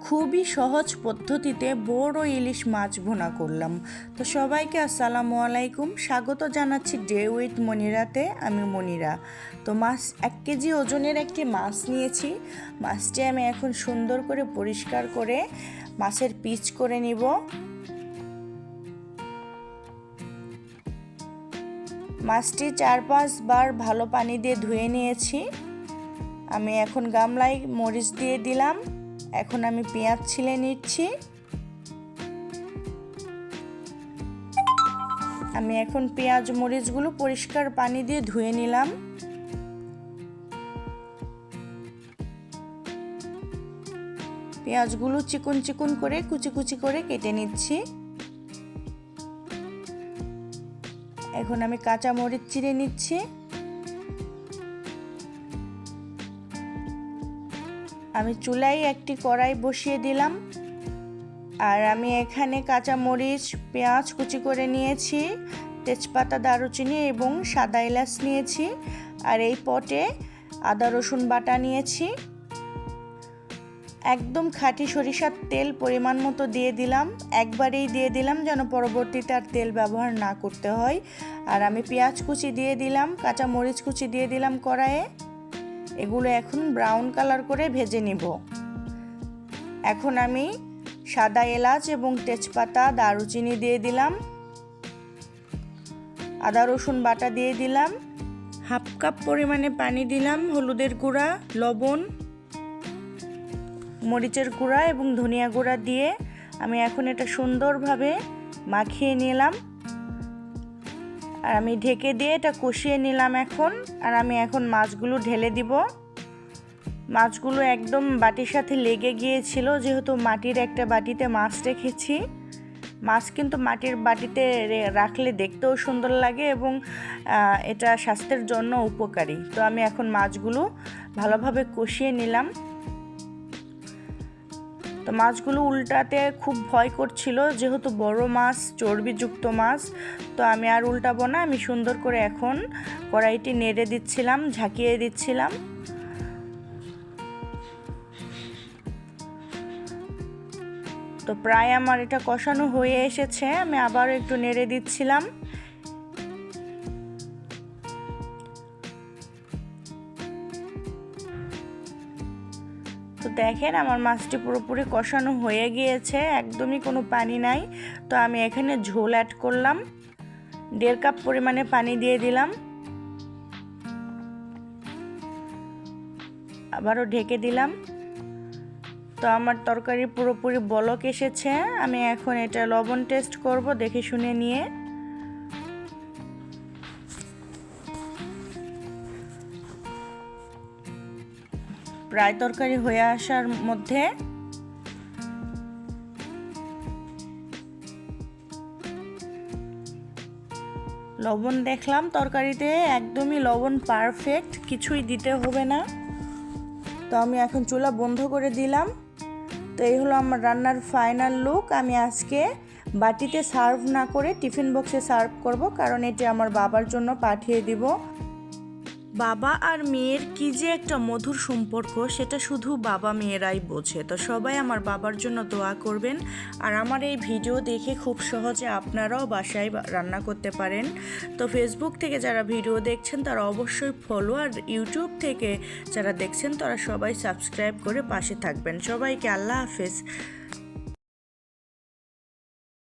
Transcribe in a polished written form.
খুবই সহজ পদ্ধতিতে বড় ইলিশ মাছ ভুনা করলাম। তো সবাইকে আসসালামু আলাইকুম, স্বাগত জানাচ্ছি ডে উইথ মনিরাতে। আমি মনিরা। তো মাছ 1 কেজি ওজনের একটি মাছ নিয়েছি। মাছটি আমি এখন সুন্দর করে পরিষ্কার করে মাছের পিচ করে নিব। মাছটি 4-5 বার ভালো পানি দিয়ে ধুয়ে নিয়েছি। আমি এখন গামলায় মরিচ দিয়ে দিলাম। এখন আমি পেঁয়াজ ছিলে নিচ্ছি। আমি এখন পেঁয়াজ মরিচগুলো পরিষ্কার পানি দিয়ে ধুয়ে নিলাম। পেঁয়াজগুলো চিকন চিকন করে কুচি কুচি করে কেটে নিচ্ছি। এখন আমি কাঁচা মরিচ চিড়ে নিচ্ছি। আমি চুলায় একটি কড়াই বসিয়ে দিলাম। আর আমি এখানে কাঁচা মরিচ পেঁয়াজ কুচি করে নিয়েছি, তেজপাতা দারুচিনি এবং সাদা এলাচ নিয়েছি। আর এই পটে আদা রসুন বাটা নিয়েছি। একদম খাঁটি সরিষার তেল পরিমাণ মতো দিয়ে দিলাম। একবারেই দিয়ে দিলাম যেন পরবর্তীতে আর তেল ব্যবহার না করতে হয়। আর আমি পেঁয়াজ কুচি দিয়ে দিলাম, কাঁচা মরিচ কুচি দিয়ে দিলাম কড়াইয়ে। এগুলো এখন ব্রাউন কালার করে ভেজে নিব। এখন আমি সাদা এলাচ এবং তেজপাতা দারুচিনি দিয়ে দিলাম। আদা রসুন বাটা দিয়ে দিলাম। 1/2 কাপ পরিমাণে পানি দিলাম। হলুদের গুঁড়া, লবণ, মরিচের গুঁড়া এবং ধনিয়া গুঁড়া দিয়ে আমি এখন এটা সুন্দরভাবে মাখিয়ে নিলাম। আর আমি ঢেকে দিয়ে এটা কষিয়ে নিলাম এখন। আর আমি এখন মাছগুলো ঢেলে দিব। মাছগুলো একদম বাটির সাথে লেগে গিয়েছিল, যেহেতু মাটির একটা বাটিতে মাছ রেখেছি। মাছ কিন্তু মাটির বাটিতে রাখলে দেখতেও সুন্দর লাগে এবং এটা স্বাস্থ্যের জন্য উপকারী। তো আমি এখন মাছগুলো ভালোভাবে কষিয়ে নিলাম। তো মাছগুলো উল্টাতে খুব ভয় করছিল, যেহেতু বড় মাছ, চর্বিযুক্ত মাছ। তো আমি আর উল্টাবো না। আমি সুন্দর করে এখন কড়াইটি নেড়ে দিচ্ছিলাম, ঝাঁকিয়ে দিচ্ছিলাম। তো প্রায় আমার এটা কষানো হয়ে এসেছে। আমি আবার একটু নেড়ে দিচ্ছিলাম। তো দেখেন আমার মাছটি পুরোপুরি কষানো হয়ে গিয়েছে, একদমই কোনো পানি নাই। তো আমি এখানে ঝোল অ্যাড করলাম। 1.5 কাপ পরিমাণে পানি দিয়ে দিলাম। আবারও ঢেকে দিলাম। তো আমার তরকারি পুরোপুরি বলক এসেছে। আমি এখন এটা লবণ টেস্ট করব দেখে শুনে নিয়ে। প্রায় তরকারি হয়ে আসার মধ্যে লবণ দেখলাম তরকারিতে একদমই লবণ পারফেক্ট, কিছুই দিতে হবে না। তো আমি এখন চুলা বন্ধ করে দিলাম। তো এই হলো আমার রান্নার ফাইনাল লুক। আমি আজকে বাটিতে সার্ভ না করে টিফিন বক্সে সার্ভ করব, কারণ এটি আমার বাবার জন্য পাঠিয়ে দিব। বাবা আর মেয়ের কি যে একটা মধুর সম্পর্ক, সেটা শুধু বাবা মেয়েরাই বোঝে। তো সবাই আমার বাবার জন্য দোয়া করবেন। আর আমার এই ভিডিও দেখে খুব সহজে আপনারাও বাসায় রান্না করতে পারেন। তো ফেসবুক থেকে যারা ভিডিও দেখছেন তারা অবশ্যই ফলো, আর ইউটিউব থেকে যারা দেখছেন তারা সবাই সাবস্ক্রাইব করে পাশে থাকবেন। সবাইকে আল্লাহ হাফেজ।